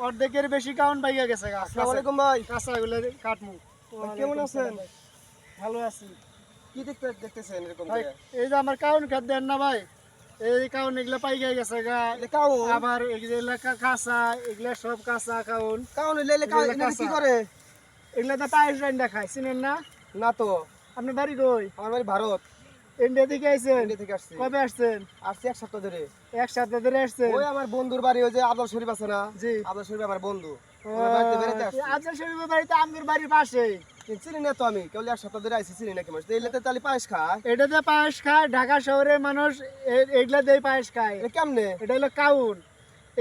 অর্ধেকের বেশি কাউন পাইয়া গেছে গা। আসসালামু আলাইকুম ভাই। কাঁচাগুলো কাটমু। কেমন আছেন? ভালো আছি কি দেখতেছেন এরকম ভাই। করে? এই যে আমার কাউন খাদ দেন না ভাই, এই কাউন এগুলা পাইয়া গেছে গা। এটা কাউন? আবার এগুলা কাঁচা, এগুলা সব কাঁচা কাউন। কাউন হইলে এটা কি করে? এগুলা তো পায়েস রান্না খায়, চিনেন না? না তো। আপনার বাড়ি কই? আমার বাড়ি ভারত। ইন্ডিয়া থেকে আইছেন? ইন্ডিয়া থেকে আসছি। কবে আসছেন? আসছি এক সপ্তাহ ধরে। এক সপ্তাহ ধরে আসছেন? ওই আমার বন্ধুর বাড়ি, ওই যে আবদুল শরীফ আছে না? জি। আবদুল শরীফ আমার বন্ধু। ওনার বাড়িতে বেড়াতে আসছি। আফজাল শরীফের বাড়ি তো আমগের বাড়ির পাশেই। চিনি না তো আমি, কেবল এক সপ্তাহ ধরে আইছি, চিনি না কি মাস। এইলাতে তাহলে পায়েস খায়? এটাতে পায়েস খায়, ঢাকা শহরের মানুষ এগুলা দিয়ে পায়েস খায়। এটা কেমনে? এটা হলো কাউন।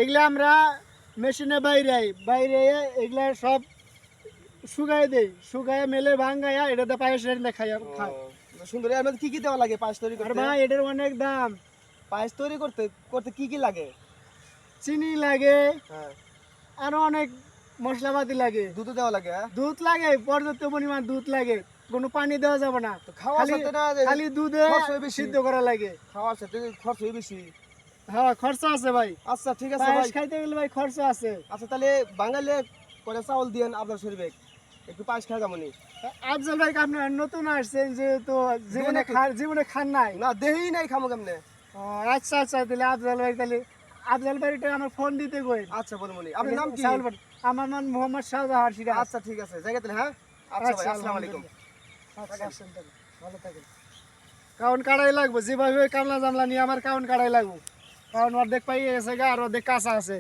এগুলা আমরা মেশিনে বাইরে এগুলা সব শুকায় দেই, শুকায় মেলে ভাঙ্গায়া এটাতে পায়েস রান্না খায়। সুন্দর। এর মধ্যে কি কি দেওয়া লাগে পায়েস তৈরি আর করতে? ভাই এটার অনেক দাম। পায়েস তৈরি করতে করতে কি কি লাগে? চিনি লাগে, হ্যাঁ। আরো অনেক মশলাপাতি লাগে। দুধ দেওয়া লাগে? হ্যাঁ। দুধ লাগে, পর্যাপ্ত পরিমাণ দুধ লাগে, কোনো পানি দেওয়া যাবে না। খাওয়ার খালি সাথে না খালি দুধে খরচ বেশি। সিদ্ধ করা লাগে। খাওয়ার সাথে খরচ বেশি। হ্যাঁ, খরচা আছে ভাই। আচ্ছা ঠিক আছে পায়েস ভাই। খাইতে গেলে ভাই খরচা আছে। আচ্ছা তাহলে বাঙালি করে চাউল দিয়েন আবদার শরীফে, একটু পায়েস খাওয়া যাবনি? আফজাল ভাই আপনার নতুন আসছেন, যেহেতু জীবনে খান নাই। না দেহেই নাই, খামো কেমনে? ও, আচ্ছা আচ্ছা, তাহলে আফজাল ভাইটা আমার ফোন দিতে কই। আচ্ছা বলমনি। আপনার নাম কি? আমার নাম মোহাম্মদ শাহজাহান সিরাজ। আচ্ছা ঠিক আছে, জায়গা তাহলে। হ্যাঁ আচ্ছা ভাই, আসসালামু আলাইকুম। আচ্ছা, আসেন তাহলে, ভালো থাকেন। কাউন কাড়াই লাগবো, যেভাবে কামলা জামলা নিয়ে আমার কাউন কাড়াই লাগবো। কারণ অর্ধেক পাইয়ে গেছে গা, আর অর্ধেক কাঁচা আছে।